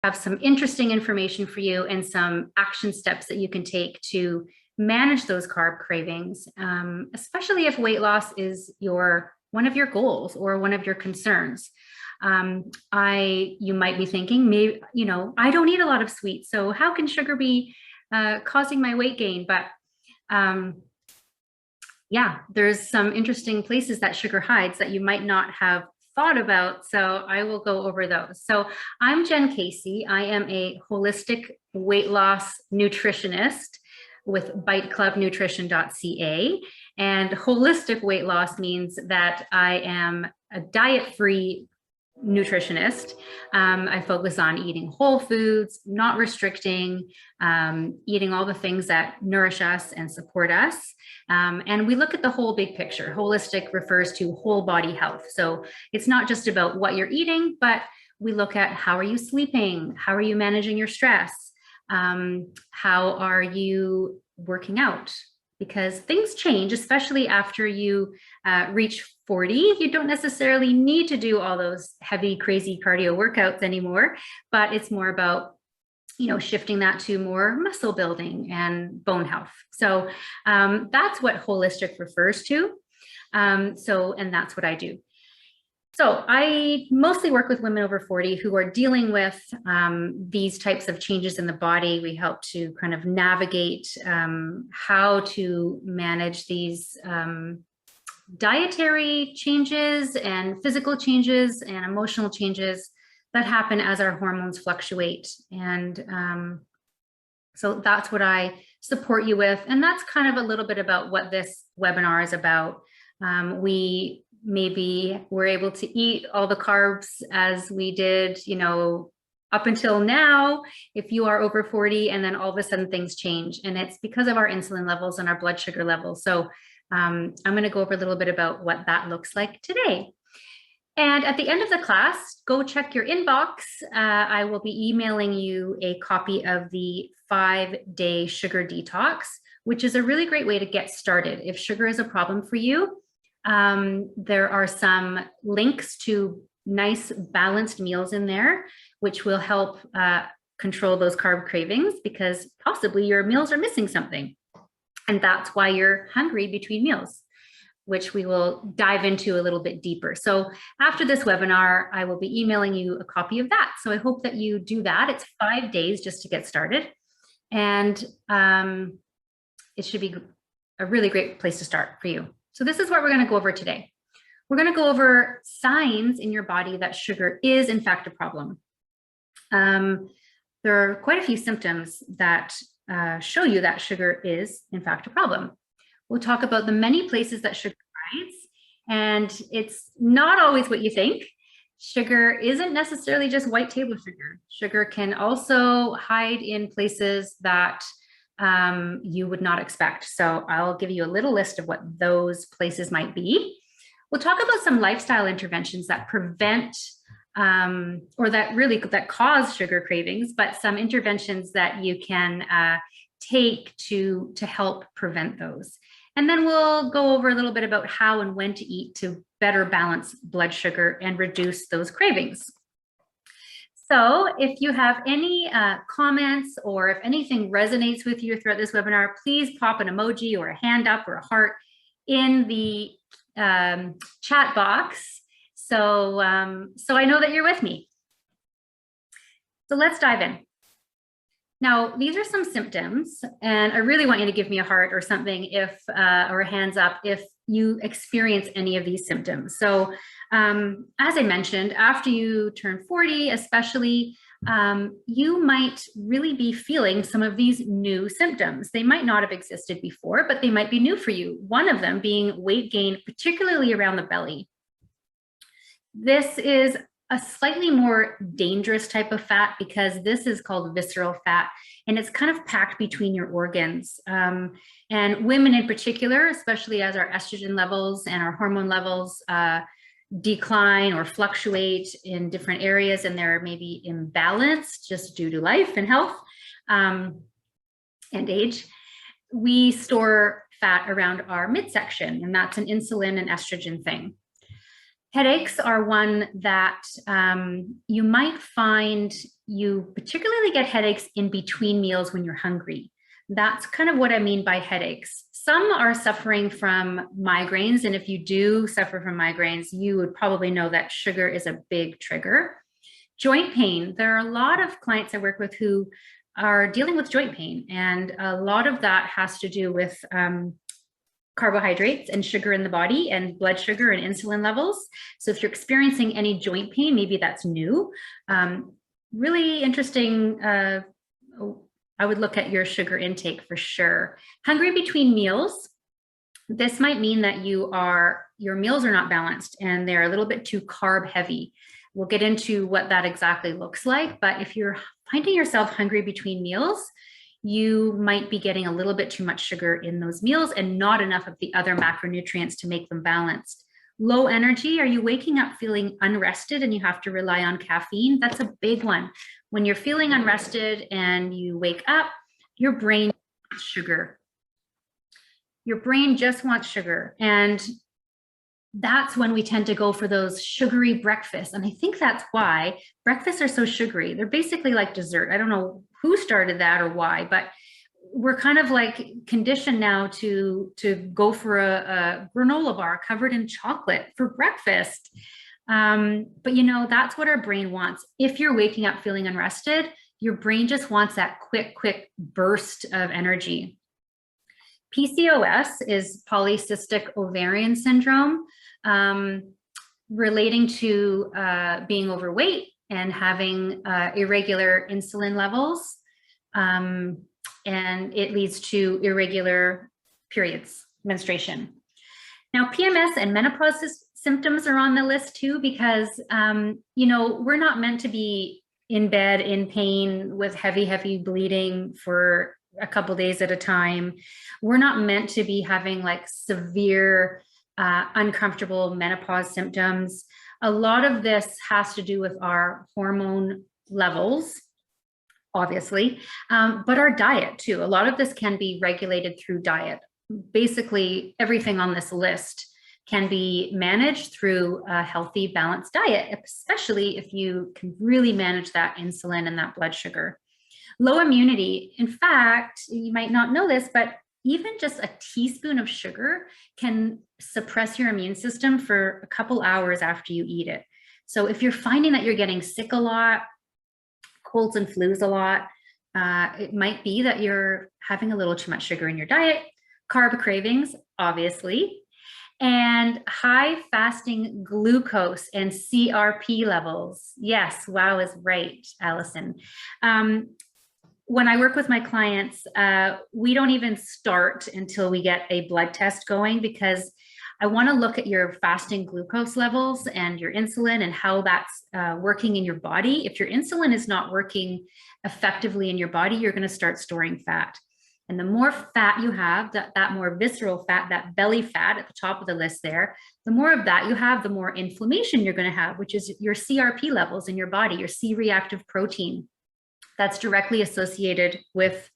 have some interesting information for you and some action steps that you can take to manage those carb cravings, especially if weight loss is one of your goals or one of your concerns. You might be thinking, maybe, I don't eat a lot of sweets, so how can sugar be causing my weight gain? But yeah, there's some interesting places that sugar hides that you might not have thought about. So I will go over those. So I'm Jen Casey. I am a holistic weight loss nutritionist with biteclubnutrition.ca. And holistic weight loss means that I am a diet-free nutritionist. I focus on eating whole foods, not restricting, eating all the things that nourish us and support us. And we look at the whole big picture. Holistic refers to whole body health. So it's not just about what you're eating, but we look at how are you sleeping? How are you managing your stress? How are you working out? Because things change, especially after you reach 40. You don't necessarily need to do all those heavy, crazy cardio workouts anymore, but it's more about, shifting that to more muscle building and bone health. So that's what holistic refers to. And that's what I do. So I mostly work with women over 40 who are dealing with these types of changes in the body. We help to kind of navigate how to manage these dietary changes and physical changes and emotional changes that happen as our hormones fluctuate. And so that's what I support you with. And that's kind of a little bit about what this webinar is about. We maybe were able to eat all the carbs as we did, up until now, if you are over 40, and then all of a sudden things change. And it's because of our insulin levels and our blood sugar levels. So I'm going to go over a little bit about what that looks like today. And at the end of the class, go check your inbox. I will be emailing you a copy of the 5-day sugar detox, which is a really great way to get started. If sugar is a problem for you, there are some links to nice balanced meals in there, which will help control those carb cravings, because possibly your meals are missing something. And that's why you're hungry between meals, which we will dive into a little bit deeper. So after this webinar, I will be emailing you a copy of that. So I hope that you do that. It's 5 days just to get started. And it should be a really great place to start for you. So this is what we're going to go over today. We're going to go over signs in your body that sugar is in fact a problem. There are quite a few symptoms that show you that sugar is in fact a problem. We'll talk about the many places that sugar hides, and it's not always what you think. Sugar isn't necessarily just white table sugar. Sugar can also hide in places that you would not expect. So I'll give you a little list of what those places might be. We'll talk about some lifestyle interventions that prevent or that cause sugar cravings, but some interventions that you can take to help prevent those. And then we'll go over a little bit about how and when to eat to better balance blood sugar and reduce those cravings. So if you have any comments, or if anything resonates with you throughout this webinar, please pop an emoji or a hand up or a heart in the chat box. So I know that you're with me. So let's dive in. Now, these are some symptoms, and I really want you to give me a heart or something or a hands up if you experience any of these symptoms. So as I mentioned, after you turn 40, especially, you might really be feeling some of these new symptoms. They might not have existed before, but they might be new for you. One of them being weight gain, particularly around the belly. This is a slightly more dangerous type of fat because this is called visceral fat, and it's kind of packed between your organs. And women in particular, especially as our estrogen levels and our hormone levels decline or fluctuate in different areas, and they're maybe imbalanced just due to life and health and age, we store fat around our midsection, and that's an insulin and estrogen thing. Headaches are one that you might find you particularly get headaches in between meals when you're hungry. That's kind of what I mean by headaches. Some are suffering from migraines, and if you do suffer from migraines, you would probably know that sugar is a big trigger. Joint pain, there are a lot of clients I work with who are dealing with joint pain, and a lot of that has to do with carbohydrates and sugar in the body and blood sugar and insulin levels. So if you're experiencing any joint pain, maybe that's new. Really interesting. I would look at your sugar intake for sure. Hungry between meals. This might mean that your meals are not balanced and they're a little bit too carb heavy. We'll get into what that exactly looks like, but if you're finding yourself hungry between meals, you might be getting a little bit too much sugar in those meals and not enough of the other macronutrients to make them balanced. Low energy, are you waking up feeling unrested and you have to rely on caffeine? That's a big one. When you're feeling unrested and you wake up, your brain wants sugar. Your brain just wants sugar. And that's when we tend to go for those sugary breakfasts. And I think that's why breakfasts are so sugary. They're basically like dessert. I don't know who started that or why, but we're kind of like conditioned now to go for a granola bar covered in chocolate for breakfast. But you know, that's what our brain wants. If you're waking up feeling unrested, your brain just wants that quick burst of energy. PCOS is polycystic ovarian syndrome, relating to being overweight and having irregular insulin levels. And it leads to irregular periods, menstruation. Now, PMS and menopause symptoms are on the list too, because, you know, we're not meant to be in bed in pain with heavy bleeding for a couple days at a time. We're not meant to be having like severe, uncomfortable menopause symptoms. A lot of this has to do with our hormone levels, obviously, but our diet too. A lot of this can be regulated through diet. Basically, everything on this list can be managed through a healthy, balanced diet, especially if you can really manage that insulin and that blood sugar. Low immunity. In fact, you might not know this, but even just a teaspoon of sugar can suppress your immune system for a couple hours after you eat it. So if you're finding that you're getting sick a lot, colds and flus a lot, it might be that you're having a little too much sugar in your diet. Carb cravings, obviously, and high fasting glucose and CRP levels. Yes, wow is right, Allison. When I work with my clients, we don't even start until we get a blood test going, because I want to look at your fasting glucose levels and your insulin and how that's working in your body. If your insulin is not working effectively in your body, you're going to start storing fat. And the more fat you have, that more visceral fat, that belly fat at the top of the list there, the more of that you have, the more inflammation you're going to have, which is your CRP levels in your body, your C-reactive protein. That's directly associated with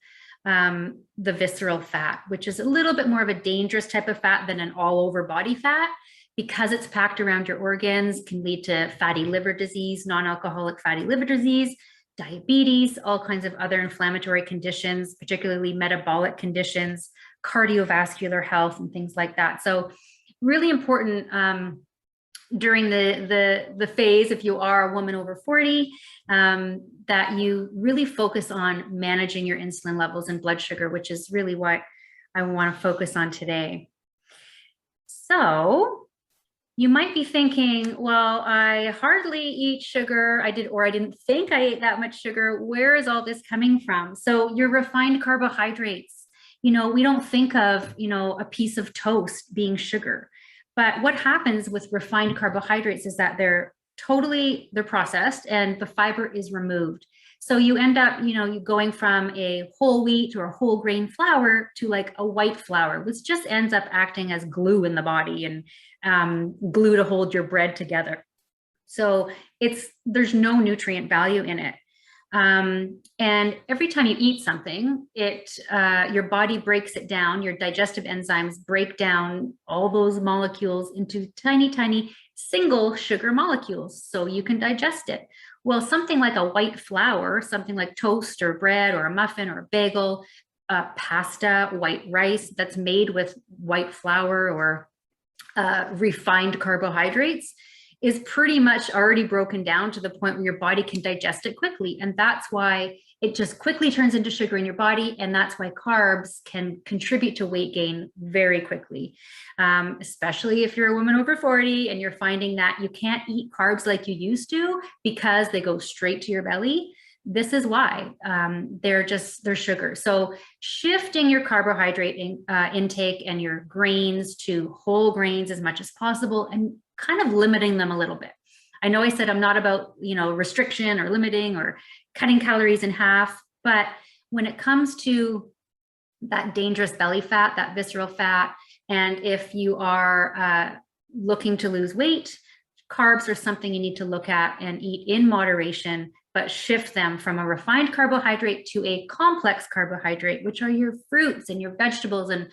the visceral fat, which is a little bit more of a dangerous type of fat than an all over body fat, because it's packed around your organs, can lead to fatty liver disease, non-alcoholic fatty liver disease, diabetes, all kinds of other inflammatory conditions, particularly metabolic conditions, cardiovascular health, and things like that. So really important during the phase, if you are a woman over 40, that you really focus on managing your insulin levels and blood sugar, which is really what I want to focus on today. So you might be thinking, well, I hardly eat sugar. I didn't think I ate that much sugar. Where is all this coming from? So your refined carbohydrates, you know, we don't think of, you know, a piece of toast being sugar. But what happens with refined carbohydrates is that they're processed and the fiber is removed. So you end up, you know, you going from a whole wheat or a whole grain flour to like a white flour, which just ends up acting as glue in the body and glue to hold your bread together. So there's no nutrient value in it. And every time you eat something, your body breaks it down. Your digestive enzymes break down all those molecules into tiny single sugar molecules so you can digest it. Well, something like a white flour, something like toast or bread or a muffin or a bagel, pasta, white rice that's made with white flour or refined carbohydrates is pretty much already broken down to the point where your body can digest it quickly. And that's why it just quickly turns into sugar in your body. And that's why carbs can contribute to weight gain very quickly, especially if you're a woman over 40 and you're finding that you can't eat carbs like you used to because they go straight to your belly. This is why they're sugar. So shifting your carbohydrate intake and your grains to whole grains as much as possible and kind of limiting them a little bit. I know I said I'm not about, restriction or limiting or cutting calories in half, but when it comes to that dangerous belly fat, that visceral fat, and if you are looking to lose weight, carbs are something you need to look at and eat in moderation, but shift them from a refined carbohydrate to a complex carbohydrate, which are your fruits and your vegetables and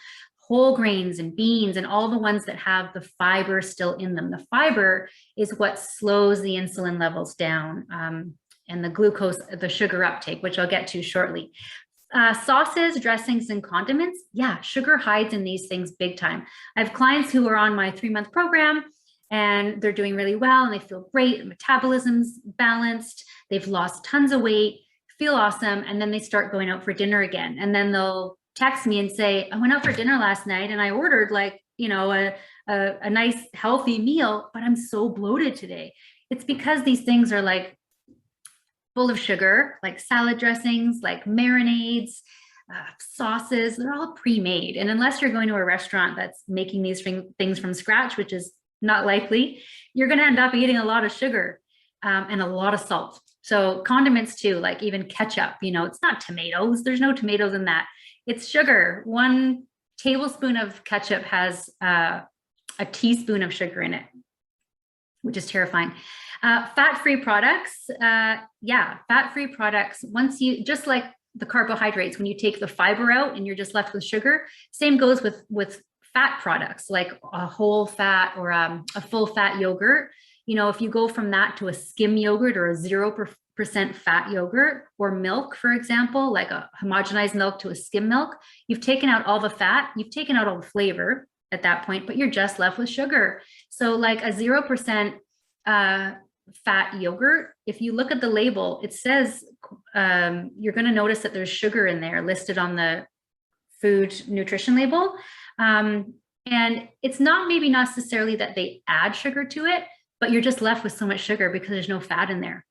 whole grains and beans and all the ones that have the fiber still in them. The fiber is what slows the insulin levels down and the glucose, the sugar uptake, which I'll get to shortly. Sauces, dressings, and condiments. Yeah, sugar hides in these things big time. I have clients who are on my 3-month program and they're doing really well and they feel great. Metabolism's balanced. They've lost tons of weight, feel awesome. And then they start going out for dinner again. And then they'll text me and say, I went out for dinner last night and I ordered a nice healthy meal, but I'm so bloated today. It's because these things are like full of sugar, like salad dressings, like marinades, sauces, they're all pre-made. And unless you're going to a restaurant that's making these things from scratch, which is not likely, you're going to end up eating a lot of sugar and a lot of salt. So condiments too, like even ketchup, it's not tomatoes. There's no tomatoes in that. It's sugar. 1 tablespoon of ketchup has a teaspoon of sugar in it, which is terrifying. Fat-free products. Fat-free products. Once you, just like the carbohydrates, when you take the fiber out and you're just left with sugar, same goes with fat products, like a whole fat or a full fat yogurt. If you go from that to a skim yogurt or a 0% fat yogurt or milk, for example, like a homogenized milk to a skim milk, you've taken out all the fat, you've taken out all the flavor at that point, but you're just left with sugar. So like a 0% fat yogurt, if you look at the label, it says you're going to notice that there's sugar in there listed on the food nutrition label. And it's maybe not necessarily that they add sugar to it, but you're just left with so much sugar because there's no fat in there.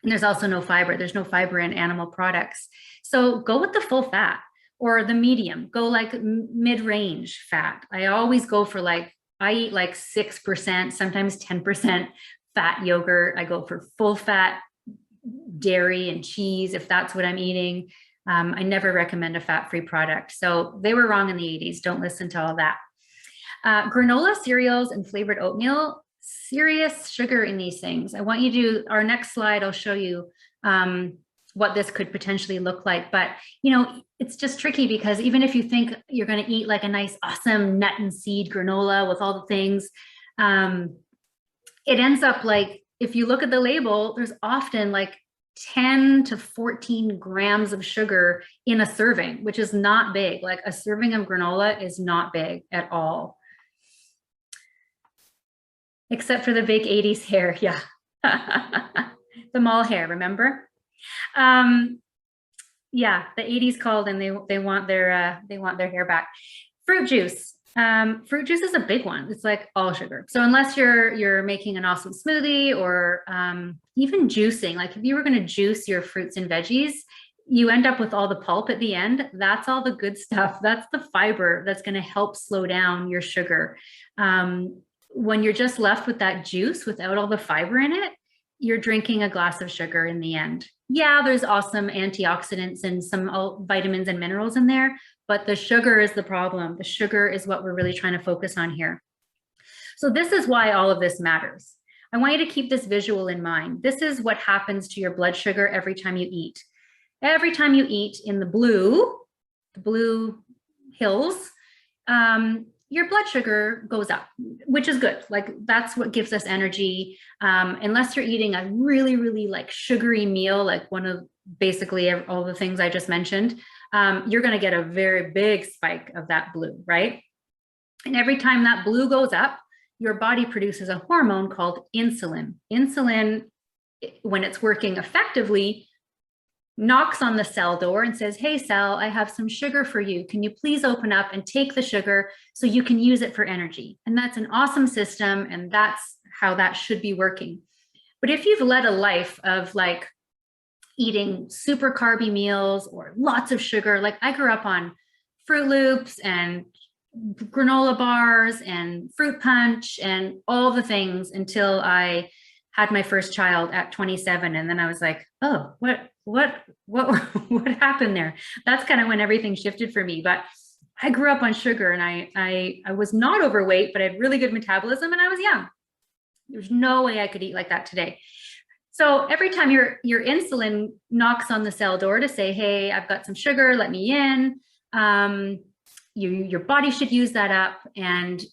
And there's also no fiber. There's no fiber in animal products. So go with the full fat or the medium. Go like mid-range fat. I always go for I eat like 6%, sometimes 10% fat yogurt. I go for full fat dairy and cheese if that's what I'm eating. I never recommend a fat-free product. So they were wrong in the 80s. Don't listen to all that. Granola cereals and flavored oatmeal, serious sugar in these things. I want you to, our next slide, I'll show you what this could potentially look like. But, it's just tricky because even if you think you're going to eat like a nice, awesome nut and seed granola with all the things, it ends up like, if you look at the label, there's often like 10 to 14 grams of sugar in a serving, which is not big. Like a serving of granola is not big at all. Except for the big 80s hair, yeah. The mall hair, remember? Yeah, the 80s called and they want their hair back. Fruit juice. Fruit juice is a big one. It's like all sugar. So unless you're making an awesome smoothie or even juicing, like if you were going to juice your fruits and veggies, you end up with all the pulp at the end. That's all the good stuff. That's the fiber that's going to help slow down your sugar. When you're just left with that juice without all the fiber in it, you're drinking a glass of sugar in the end. Yeah, there's awesome antioxidants and some vitamins and minerals in there, but the sugar is the problem. The sugar is what we're really trying to focus on here. So this is why all of this matters. I want you to keep this visual in mind. This is what happens to your blood sugar every time you eat. Every time you eat in the blue hills, your blood sugar goes up, which is good. Like that's what gives us energy. Unless you're eating a really, really like sugary meal, like one of basically all the things I just mentioned, you're going to get a very big spike of that blue, right? And every time that blue goes up, your body produces a hormone called insulin. Insulin, when it's working effectively, knocks on the cell door and says, hey, cell, I have some sugar for you. Can you please open up and take the sugar so you can use it for energy? And that's an awesome system. And that's how that should be working. But if you've led a life of like eating super carby meals or lots of sugar, like I grew up on Fruit Loops and granola bars and fruit punch and all the things until I had my first child at 27. And then I was like, oh, what happened there? That's kind of when everything shifted for me. But I grew up on sugar and I was not overweight, but I had really good metabolism and I was young. There's no way I could eat like that today. So every time your insulin knocks on the cell door to say, hey, I've got some sugar, let me in. Your body should use that up and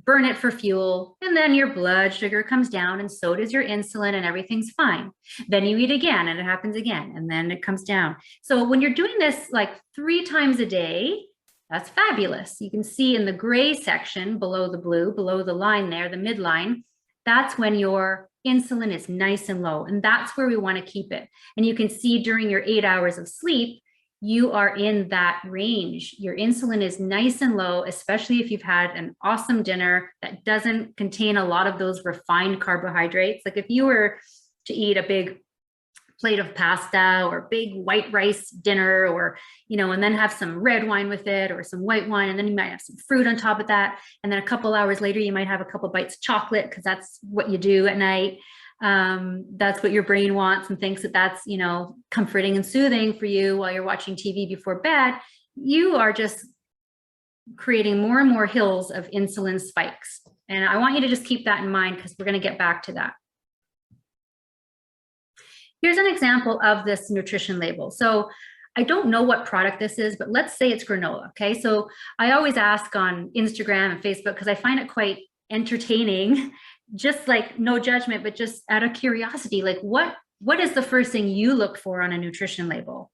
burn it for fuel. And then your blood sugar comes down and so does your insulin and everything's fine. Then you eat again and it happens again and then it comes down. So when you're doing this like 3 times a day, that's fabulous. You can see in the gray section below the blue, below the line there, the midline, that's when your insulin is nice and low. And that's where we want to keep it. And you can see during your 8 hours of sleep, you are in that range. Your insulin is nice and low, especially if you've had an awesome dinner that doesn't contain a lot of those refined carbohydrates. Like if you were to eat a big plate of pasta or big white rice dinner or, and then have some red wine with it or some white wine, and then you might have some fruit on top of that. And then a couple hours later, you might have a couple bites of chocolate because that's what you do at night. That's what your brain wants and thinks that that's, comforting and soothing for you while you're watching TV before bed. You are just creating more and more hills of insulin spikes. And I want you to just keep that in mind because we're going to get back to that. Here's an example of this nutrition label. So I don't know what product this is, but let's say it's granola. Okay. So I always ask on Instagram and Facebook because I find it quite entertaining, just like no judgment, but just out of curiosity, like what is the first thing you look for on a nutrition label?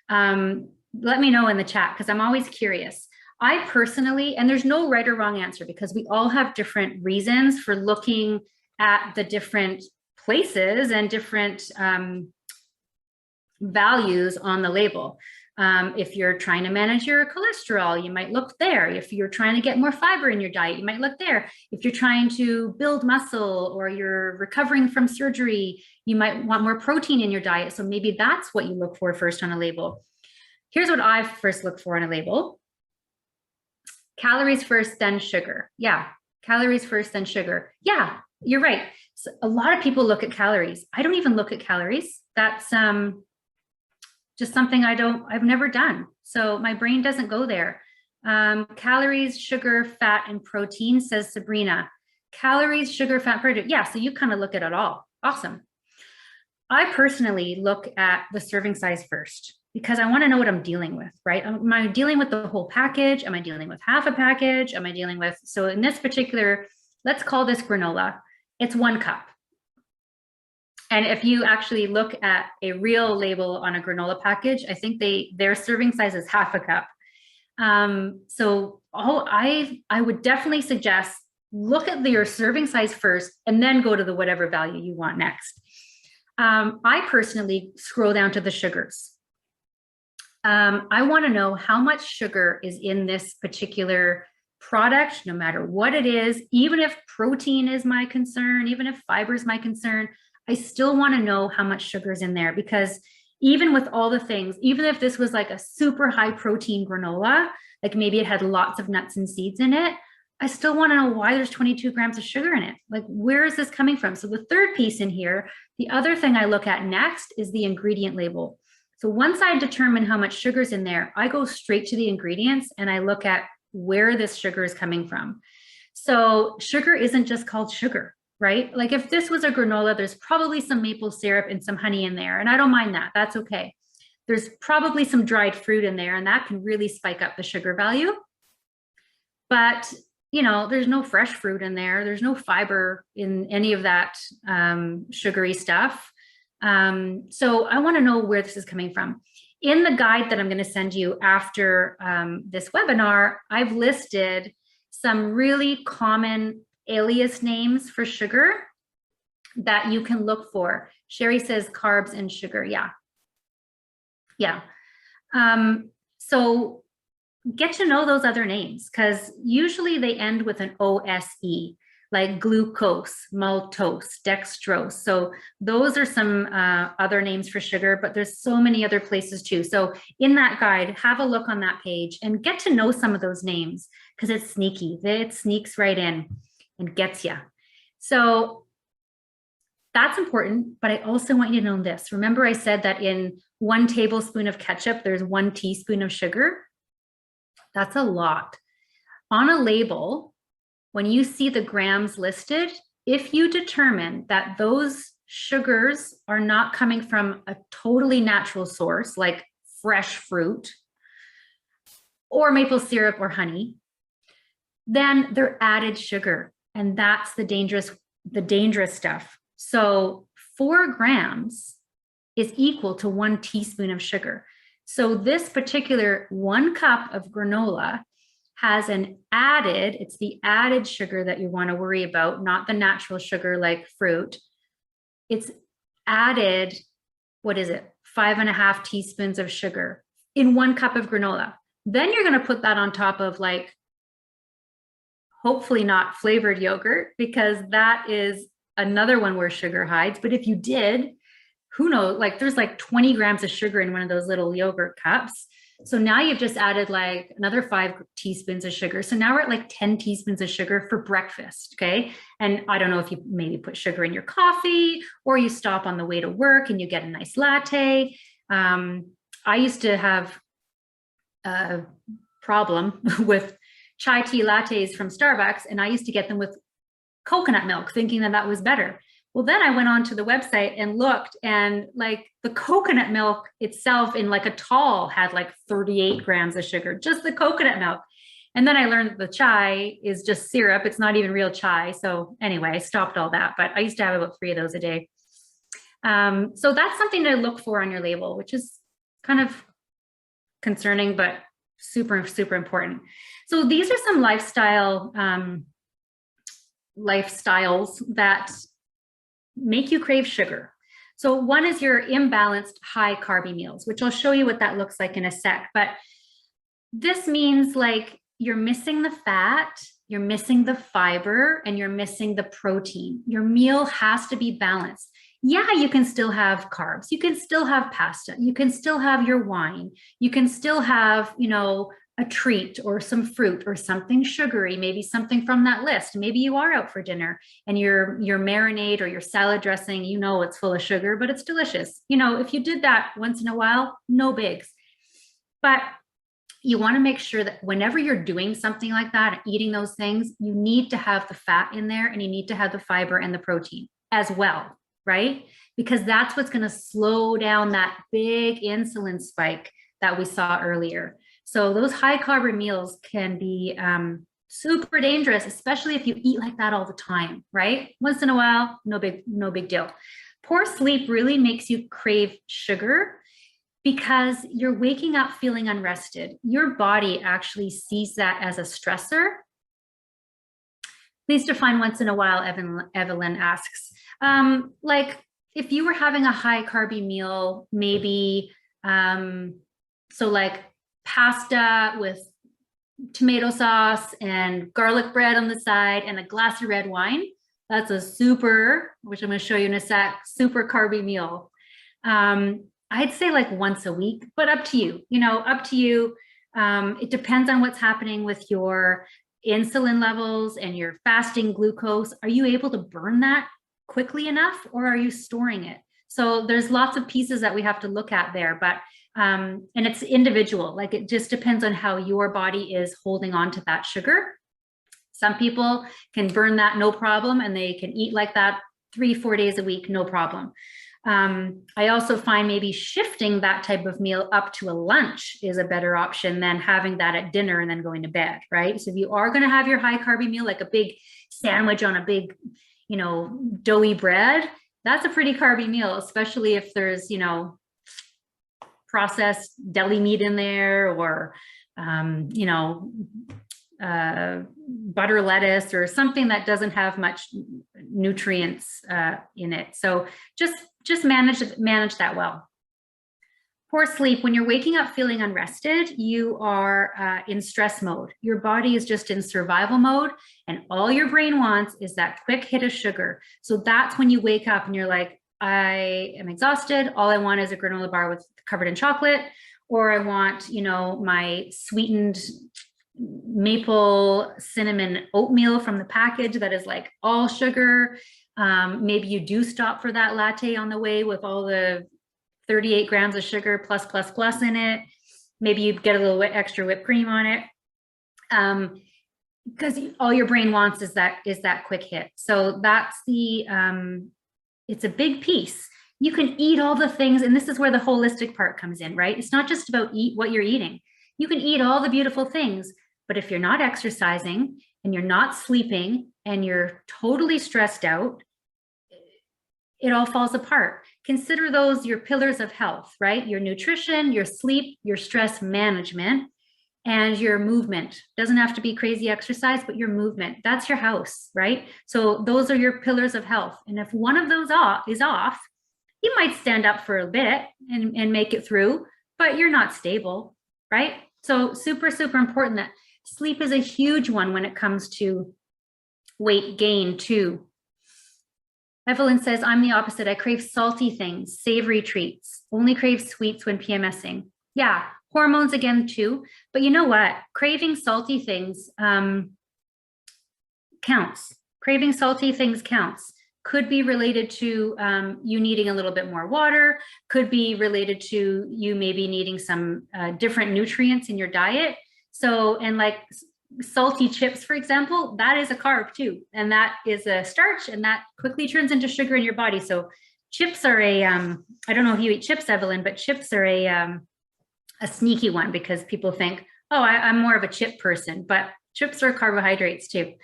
Let me know in the chat because I'm always curious. I personally, and there's no right or wrong answer because we all have different reasons for looking at the different places and different values on the label. If you're trying to manage your cholesterol, you might look there. If you're trying to get more fiber in your diet, you might look there. If you're trying to build muscle or you're recovering from surgery, you might want more protein in your diet. So maybe that's what you look for first on a label. Here's what I first look for on a label. Calories first, then sugar. Yeah, calories first, then sugar. Yeah, you're right. So a lot of people look at calories. I don't even look at calories. That's just something I've never done. So my brain doesn't go there. Calories, sugar, fat, and protein, says Sabrina. Calories, sugar, fat, protein. Yeah, so you kind of look at it all. Awesome. I personally look at the serving size first because I want to know what I'm dealing with, right? Am I dealing with the whole package? Am I dealing with half a package? Am I dealing with, so in this particular, let's call this granola. It's 1 cup. And if you actually look at a real label on a granola package, I think their serving size is half a cup. I would definitely suggest look at your serving size first and then go to the whatever value you want next. I personally scroll down to the sugars. I want to know how much sugar is in this particular product, no matter what it is, even if protein is my concern, even if fiber is my concern, I still want to know how much sugar is in there because even with all the things, even if this was like a super high protein granola, like maybe it had lots of nuts and seeds in it, I still want to know why there's 22 grams of sugar in it. Like, where is this coming from? So the third piece in here, the other thing I look at next is the ingredient label. So once I determine how much sugar is in there, I go straight to the ingredients and I look at where this sugar is coming from. So sugar isn't just called sugar, right? Like if this was a granola, there's probably some maple syrup and some honey in there, and I don't mind that. That's okay. There's probably some dried fruit in there, and that can really spike up the sugar value. But you know, there's no fresh fruit in there. There's no fiber in any of that sugary stuff. So I want to know where this is coming from. In the guide that I'm going to send you after this webinar, I've listed some really common alias names for sugar that you can look for. Sherry says carbs and sugar. Yeah. Yeah. So get to know those other names, because usually they end with an OSE, like glucose, maltose, dextrose. So those are some other names for sugar, but there's so many other places too. So in that guide, have a look on that page and get to know some of those names, because it's sneaky. It sneaks right in and gets you. So that's important, but I also want you to know this. Remember I said that in 1 tablespoon of ketchup, there's 1 teaspoon of sugar? That's a lot. On a label, when you see the grams listed, if you determine that those sugars are not coming from a totally natural source, like fresh fruit or maple syrup or honey, then they're added sugar. And that's the dangerous stuff. So 4 grams is equal to 1 teaspoon of sugar. So this particular 1 cup of granola has an added, it's the added sugar that you want to worry about, not the natural sugar like fruit. It's added, what is it? 5.5 teaspoons of sugar in 1 cup of granola. Then you're going to put that on top of, like, hopefully not flavored yogurt, because that is another one where sugar hides. But if you did, who knows, like there's like 20 grams of sugar in one of those little yogurt cups. So now you've just added like another 5 teaspoons of sugar. So now we're at like 10 teaspoons of sugar for breakfast, okay? And I don't know if you maybe put sugar in your coffee, or you stop on the way to work and you get a nice latte. I used to have a problem with chai tea lattes from Starbucks, and I used to get them with coconut milk, thinking that that was better. Well, then I went on to the website and looked, and like the coconut milk itself in like a tall had like 38 grams of sugar, just the coconut milk. And then I learned that the chai is just syrup. It's not even real chai. So anyway, I stopped all that, but I used to have about 3 of those a day. So that's something to look for on your label, which is kind of concerning, but super, super important. So these are some lifestyles that make you crave sugar. So one is your imbalanced high carby meals, which I'll show you what that looks like in a sec. But this means like you're missing the fat, you're missing the fiber, and you're missing the protein. Your meal has to be balanced. Yeah, you can still have carbs. You can still have pasta. You can still have your wine. You can still have, you know, a treat or some fruit or something sugary, maybe something from that list. Maybe you are out for dinner and your marinade or your salad dressing, you know, it's full of sugar, but it's delicious. You know, if you did that once in a while, no bigs. But you want to make sure that whenever you're doing something like that, eating those things, you need to have the fat in there, and you need to have the fiber and the protein as well, right? Because that's what's going to slow down that big insulin spike that we saw earlier. So those high carb meals can be super dangerous, especially if you eat like that all the time, right? Once in a while, no big deal. Poor sleep really makes you crave sugar because you're waking up feeling unrested. Your body actually sees that as a stressor. Please define once in a while, Evelyn asks. Like if you were having a high carby meal, maybe, so like pasta with tomato sauce and garlic bread on the side and a glass of red wine, that's a super, which I'm going to show you in a sec, super carby meal. I'd say like once a week, but up to you, you know, up to you. It depends on what's happening with your insulin levels and your fasting glucose. Are you able to burn that quickly enough, or are you storing it? So there's lots of pieces that we have to look at there, but and it's individual. Like it just depends on how your body is holding on to that sugar. Some people can burn that no problem, and they can eat like that 3-4 days a week, no problem. I also find maybe shifting that type of meal up to a lunch is a better option than having that at dinner and then going to bed, right? So if you are going to have your high carby meal, like a big sandwich on a big, you know, doughy bread, that's a pretty carby meal, especially if there's, you know, processed deli meat in there, or, you know, butter lettuce or something that doesn't have much nutrients in it. So just manage that well. Poor sleep. When you're waking up feeling unrested, you are in stress mode. Your body is just in survival mode, and all your brain wants is that quick hit of sugar. So that's when you wake up and you're like, I am exhausted. All I want is a granola bar covered in chocolate, or I want, you know, my sweetened maple cinnamon oatmeal from the package that is like all sugar. Maybe you do stop for that latte on the way with all the 38 grams of sugar plus in it. Maybe you get a little extra whipped cream on it. Because all your brain wants is that quick hit. So that's it's a big piece. You can eat all the things, and this is where the holistic part comes in, right? It's not just about what you're eating. You can eat all the beautiful things, but if you're not exercising and you're not sleeping and you're totally stressed out, it all falls apart. Consider those your pillars of health, right? Your nutrition, your sleep, your stress management, and your movement. Doesn't have to be crazy exercise, but your movement. That's your house, right? So those are your pillars of health. And if one of those is off, you might stand up for a bit and make it through, but you're not stable, right? So super, super important that sleep is a huge one when it comes to weight gain too. Evelyn says, I'm the opposite. I crave salty things, savory treats, only crave sweets when PMSing. Yeah, hormones again too. But you know what? Craving salty things counts. Craving salty things counts. Could be related to you needing a little bit more water, could be related to you maybe needing some different nutrients in your diet. So, and like salty chips, for example, that is a carb too. And that is a starch, and that quickly turns into sugar in your body. So chips are I don't know if you eat chips, Evelyn, but chips are a sneaky one, because people think, oh, I'm more of a chip person, but chips are carbohydrates too.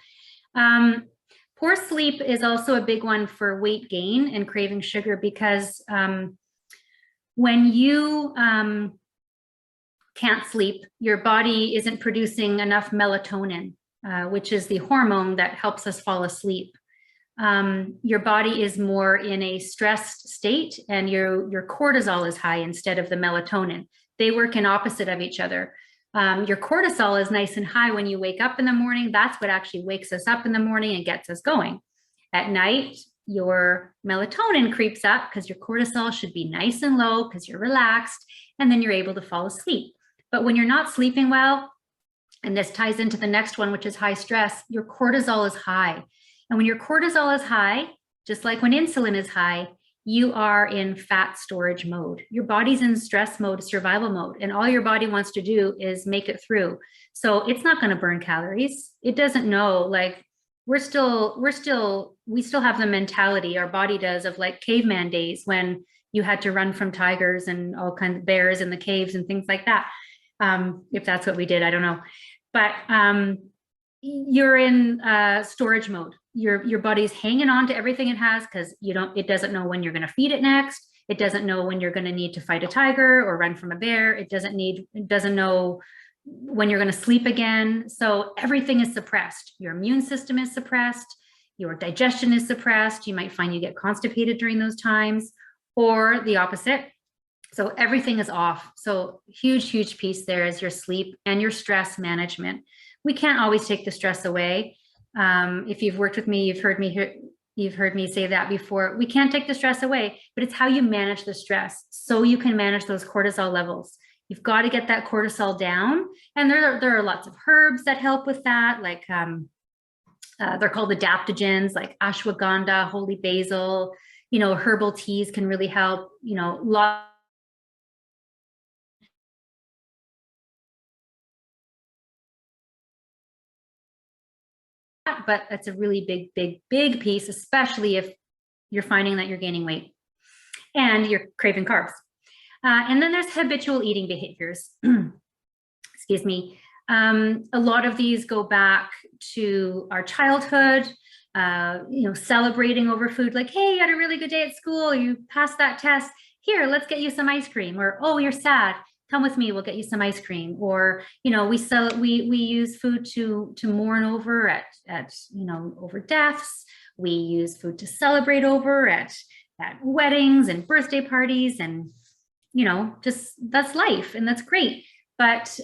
Poor sleep is also a big one for weight gain and craving sugar, because when you can't sleep, your body isn't producing enough melatonin, which is the hormone that helps us fall asleep. Your body is more in a stressed state, and your cortisol is high instead of the melatonin. They work in opposite of each other. Your cortisol is nice and high when you wake up in the morning. That's what actually wakes us up in the morning and gets us going. At night, your melatonin creeps up because your cortisol should be nice and low because you're relaxed, and then you're able to fall asleep. But when you're not sleeping well, and this ties into the next one, which is high stress, your cortisol is high. And when your cortisol is high, just like when insulin is high, you are in fat storage mode. Your body's in stress mode, survival mode, and all your body wants to do is make it through. So it's not going to burn calories. It doesn't know, like we still have the mentality, our body does, of like caveman days when you had to run from tigers and all kinds of bears in the caves and things like that. If that's what we did, I don't know. But you're in storage mode. Your body's hanging on to everything it has, because it doesn't know when you're going to feed it next. It doesn't know when you're going to need to fight a tiger or run from a bear. It doesn't know when you're going to sleep again. So everything is suppressed. Your immune system is suppressed. Your digestion is suppressed. You might find you get constipated during those times, or the opposite. So everything is off. So huge piece there is your sleep and your stress management. We can't always take the stress away. If you've worked with me, you've heard me say that before. We can't take the stress away, but it's how you manage the stress so you can manage those cortisol levels. You've got to get that cortisol down. And there are lots of herbs that help with that. Like they're called adaptogens, like ashwagandha, holy basil, herbal teas can really help, but that's a really big piece, especially if you're finding that you're gaining weight. and you're craving carbs. And then there's habitual eating behaviors. Excuse me. A lot of these go back to our childhood, celebrating over food, like, hey, you had a really good day at school, you passed that test, here, let's get you some ice cream. Or, oh, you're sad, come with me, we'll get you some ice cream. Or, we use food to mourn over at over deaths. We use food to celebrate over at weddings and birthday parties, and just that's life, and that's great. But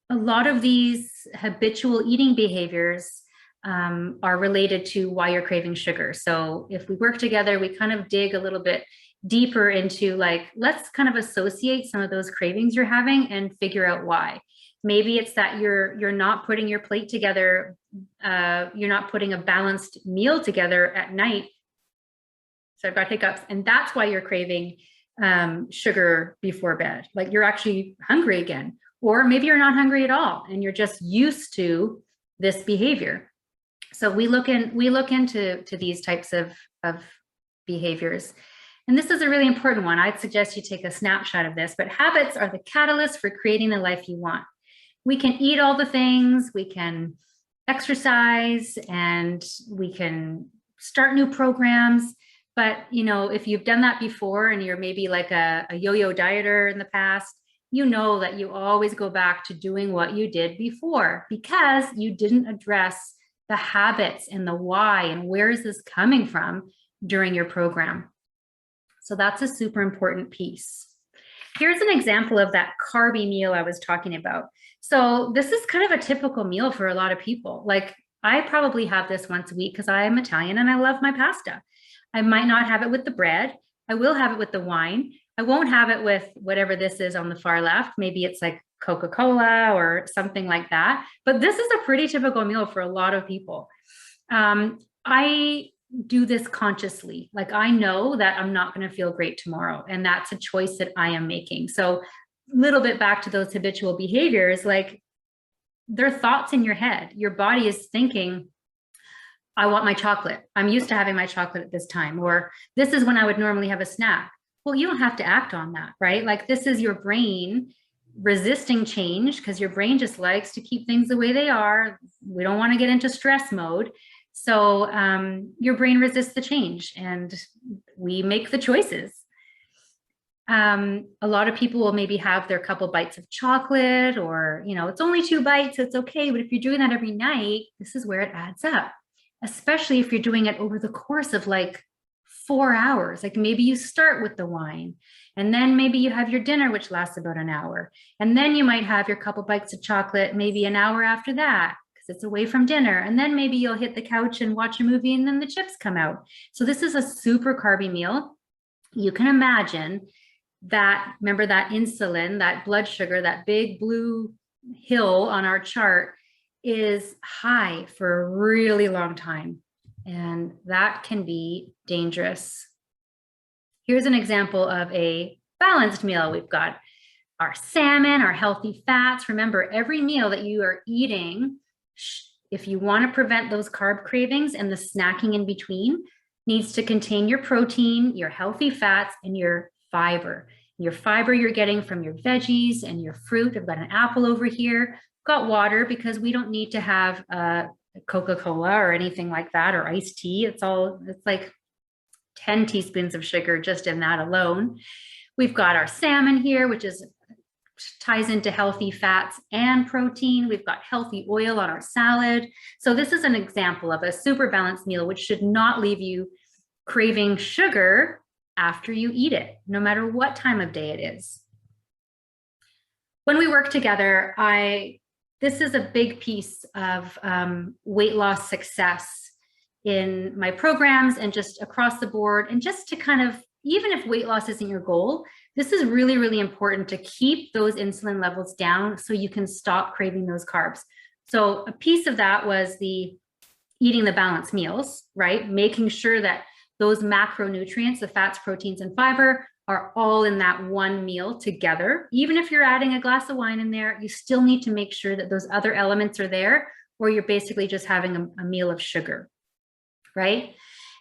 a lot of these habitual eating behaviors are related to why you're craving sugar. So if we work together, we kind of dig a little bit deeper into, like, let's kind of associate some of those cravings you're having and figure out why. Maybe it's that you're not putting your plate together, you're not putting a balanced meal together at night. So I've got hiccups, and that's why you're craving sugar before bed. Like, you're actually hungry again. Or maybe you're not hungry at all and you're just used to this behavior. So we look into these types of behaviors. And this is a really important one. I'd suggest you take a snapshot of this, but habits are the catalyst for creating the life you want. We can eat all the things, we can exercise, and we can start new programs. But, if you've done that before and you're maybe like a yo-yo dieter in the past, you know that you always go back to doing what you did before because you didn't address the habits and the why and where is this coming from during your program. So that's a super important piece. Here's an example of that carby meal I was talking about. So this is kind of a typical meal for a lot of people. Like, I probably have this once a week because I am Italian and I love my pasta. I might not have it with the bread. I will have it with the wine. I won't have it with whatever this is on the far left. Maybe it's like Coca-Cola or something like that. But this is a pretty typical meal for a lot of people. I do this consciously. Like, I know that I'm not going to feel great tomorrow, and that's a choice that I am making. So a little bit back to those habitual behaviors, like, they're thoughts in your head. Your body is thinking, I want my chocolate. I'm used to having my chocolate at this time, or this is when I would normally have a snack. Well, you don't have to act on that, right? Like, this is your brain resisting change because your brain just likes to keep things the way they are. We don't want to get into stress mode. So your brain resists the change and we make the choices. A lot of people will maybe have their couple bites of chocolate, or, it's only 2 bites, so it's okay. But if you're doing that every night, this is where it adds up, especially if you're doing it over the course of like 4 hours. Like, maybe you start with the wine, and then maybe you have your dinner, which lasts about an hour. And then you might have your couple bites of chocolate maybe an hour after that, because it's away from dinner. And then maybe you'll hit the couch and watch a movie, and then the chips come out. So this is a super carby meal. You can imagine that, remember that insulin, that blood sugar, that big blue hill on our chart is high for a really long time. And that can be dangerous. Here's an example of a balanced meal. We've got our salmon, our healthy fats. Remember, every meal that you are eating, if you want to prevent those carb cravings and the snacking in between, needs to contain your protein, your healthy fats, and your fiber. Your fiber you're getting from your veggies and your fruit. I've got an apple over here. I've got water because we don't need to have Coca-Cola or anything like that, or iced tea. It's like 10 teaspoons of sugar just in that alone. We've got our salmon here, which ties into healthy fats and protein. We've got healthy oil on our salad. So this is an example of a super balanced meal, which should not leave you craving sugar after you eat it, no matter what time of day it is. When we work together, this is a big piece of weight loss success in my programs and just across the board. And just to kind of, even if weight loss isn't your goal, this is really, really important to keep those insulin levels down so you can stop craving those carbs. So a piece of that was eating the balanced meals, right? Making sure that those macronutrients, the fats, proteins, and fiber, are all in that one meal together. Even if you're adding a glass of wine in there, you still need to make sure that those other elements are there, or you're basically just having a meal of sugar, right?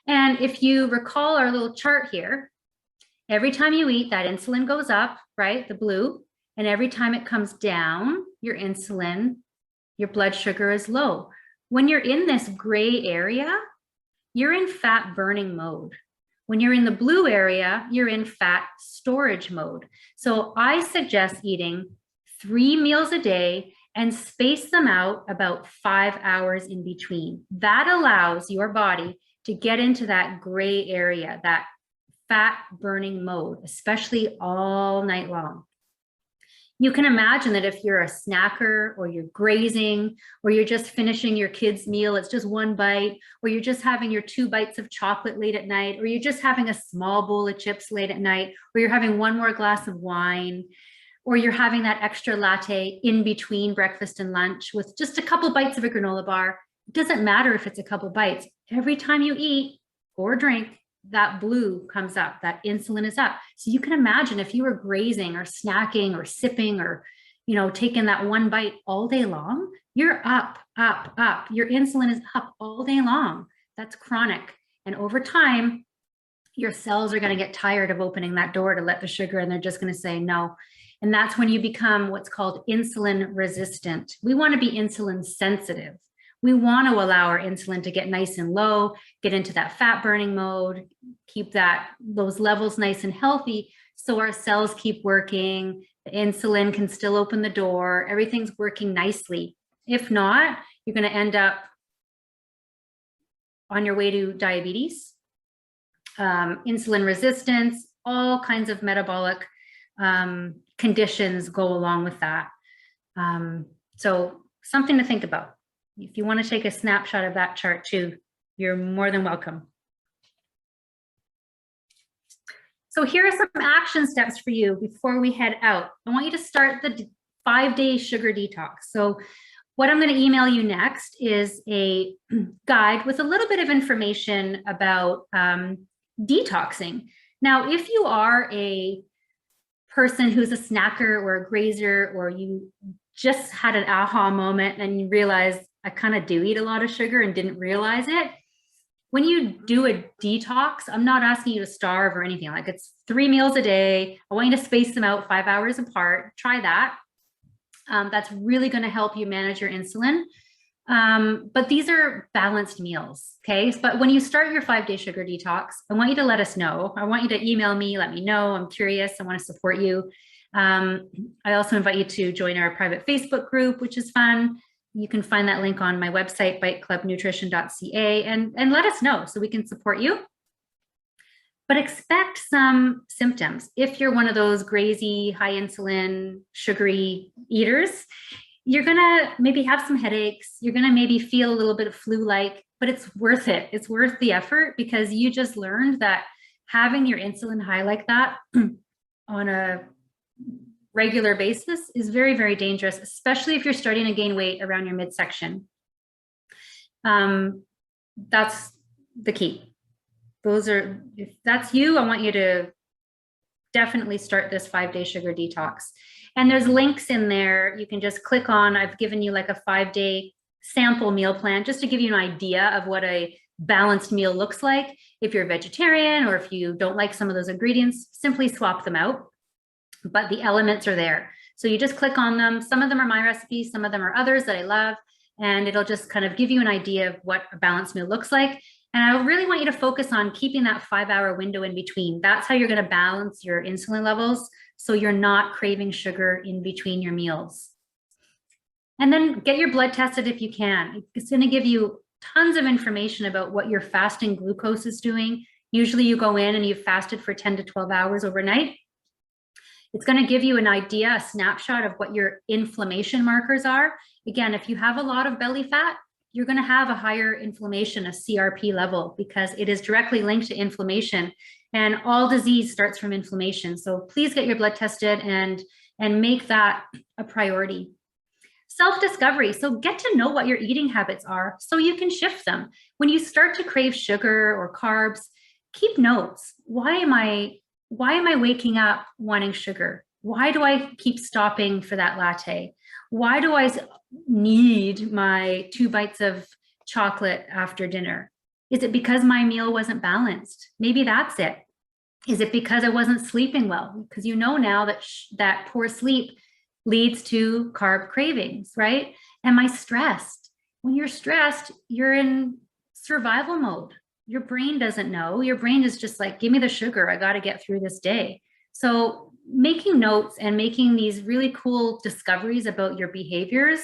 And if you recall our little chart here, Every time you eat, that insulin goes up, right? The blue. And every time it comes down, your insulin, your blood sugar is low. When you're in this gray area, you're in fat burning mode. When you're in the blue area, you're in fat storage mode. So I suggest eating 3 meals a day and space them out about 5 hours in between. That allows your body to get into that gray area, that fat burning mode, especially all night long. You can imagine that if you're a snacker or you're grazing or you're just finishing your kid's meal, it's just one bite, or you're just having your 2 bites of chocolate late at night, or you're just having a small bowl of chips late at night, or you're having one more glass of wine, or you're having that extra latte in between breakfast and lunch with just a couple bites of a granola bar. It doesn't matter if it's a couple bites. Every time you eat or drink, that blue comes up, that insulin is up. So you can imagine if you were grazing or snacking or sipping or, taking that one bite all day long, you're up, up, up. Your insulin is up all day long. That's chronic. And over time, your cells are going to get tired of opening that door to let the sugar in. They're just going to say no. And that's when you become what's called insulin resistant. We want to be insulin sensitive. We want to allow our insulin to get nice and low, get into that fat burning mode, keep those levels nice and healthy so our cells keep working, the insulin can still open the door, everything's working nicely. If not, you're going to end up on your way to diabetes, insulin resistance, all kinds of metabolic conditions go along with that. So something to think about. If you want to take a snapshot of that chart too, you're more than welcome. So here are some action steps for you before we head out. I want you to start the 5-day sugar detox. So what I'm going to email you next is a guide with a little bit of information about detoxing. Now, if you are a person who's a snacker or a grazer, or you just had an aha moment and you realize, I kind of do eat a lot of sugar and didn't realize it. When you do a detox, I'm not asking you to starve or anything. Like, it's 3 meals a day. I want you to space them out 5 hours apart. Try that. That's really going to help you manage your insulin. But these are balanced meals, okay? But when you start your 5-day sugar detox, I want you to let us know. I want you to email me, let me know. I'm curious. I want to support you. I also invite you to join our private Facebook group, which is fun. You can find that link on my website, biteclubnutrition.ca, and let us know so we can support you. But expect some symptoms. If you're one of those grazy, high insulin, sugary eaters, you're gonna maybe have some headaches. You're gonna maybe feel a little bit of flu-like, but it's worth it. It's worth the effort, because you just learned that having your insulin high like that on a regular basis is very, very dangerous, especially if you're starting to gain weight around your midsection. That's the key. If that's you, I want you to definitely start this 5-day sugar detox. And there's links in there. You can just click on, I've given you like a 5-day sample meal plan just to give you an idea of what a balanced meal looks like. If you're a vegetarian or if you don't like some of those ingredients, simply swap them out. But the elements are there. So you just click on them. Some of them are my recipes, some of them are others that I love, and it'll just kind of give you an idea of what a balanced meal looks like. And I really want you to focus on keeping that 5-hour window in between. That's how you're going to balance your insulin levels, so you're not craving sugar in between your meals. And then get your blood tested if you can. It's going to give you tons of information about what your fasting glucose is doing. Usually you go in and you've fasted for 10 to 12 hours overnight. It's going to give you an idea, a snapshot of what your inflammation markers are. Again, if you have a lot of belly fat, you're going to have a higher inflammation, a CRP level, because it is directly linked to inflammation, and all disease starts from inflammation. So please get your blood tested and make that a priority. Self-discovery. So get to know what your eating habits are so you can shift them. When you start to crave sugar or carbs, keep notes. Why am I waking up wanting sugar? Why do I keep stopping for that latte? Why do I need my 2 bites of chocolate after dinner? Is it because my meal wasn't balanced? Maybe that's it. Is it because I wasn't sleeping well? Because you know now that that poor sleep leads to carb cravings, right? Am I stressed? When you're stressed, you're in survival mode. Your brain doesn't know. Your brain is just like, give me the sugar. I got to get through this day. So making notes and making these really cool discoveries about your behaviors,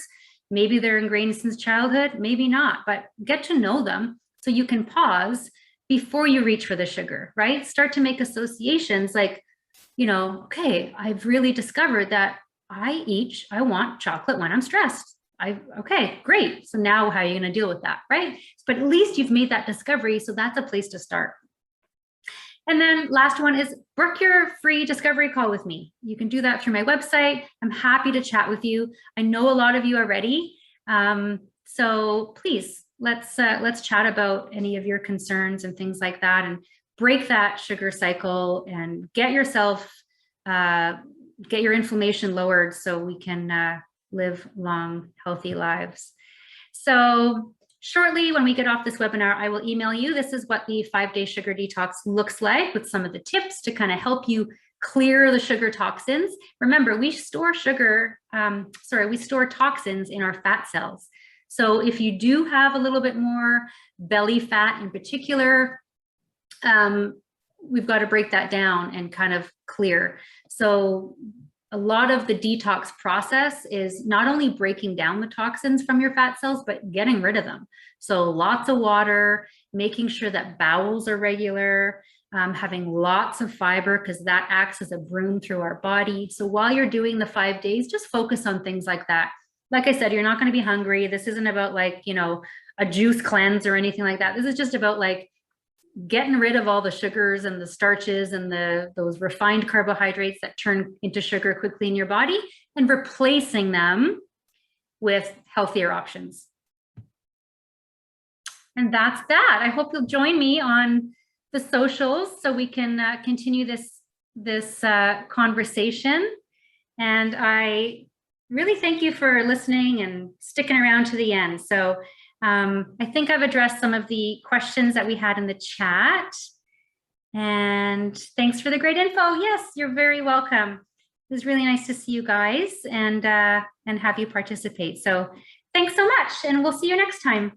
maybe they're ingrained since childhood, maybe not, but get to know them so you can pause before you reach for the sugar, right? Start to make associations like, you know, okay, I've really discovered that I want chocolate when I'm stressed. Okay, great. So now how are you going to deal with that, right? But at least you've made that discovery. So that's a place to start. And then last one is book your free discovery call with me. You can do that through my website. I'm happy to chat with you. I know a lot of you are ready. So please, let's chat about any of your concerns and things like that, and break that sugar cycle and get yourself, get your inflammation lowered so we can live long, healthy lives. So shortly, when we get off this webinar, I will email you. This is what the 5-day sugar detox looks like, with some of the tips to kind of help you clear the sugar toxins. Remember, we store we store toxins in our fat cells. So if you do have a little bit more belly fat in particular, we've got to break that down and kind of clear. So a lot of the detox process is not only breaking down the toxins from your fat cells, but getting rid of them. So lots of water, making sure that bowels are regular, having lots of fiber, because that acts as a broom through our body. So while you're doing the 5 days, just focus on things like that. Like I said, you're not going to be hungry. This isn't about like, you know, a juice cleanse or anything like that. This is just about like getting rid of all the sugars and the starches and those refined carbohydrates that turn into sugar quickly in your body, and replacing them with healthier options. And that's that. I hope you'll join me on the socials so we can continue this conversation. And I really thank you for listening and sticking around to the end. So I think I've addressed some of the questions that we had in the chat. And thanks for the great info. Yes, you're very welcome. It was really nice to see you guys and have you participate. So thanks so much, and we'll see you next time.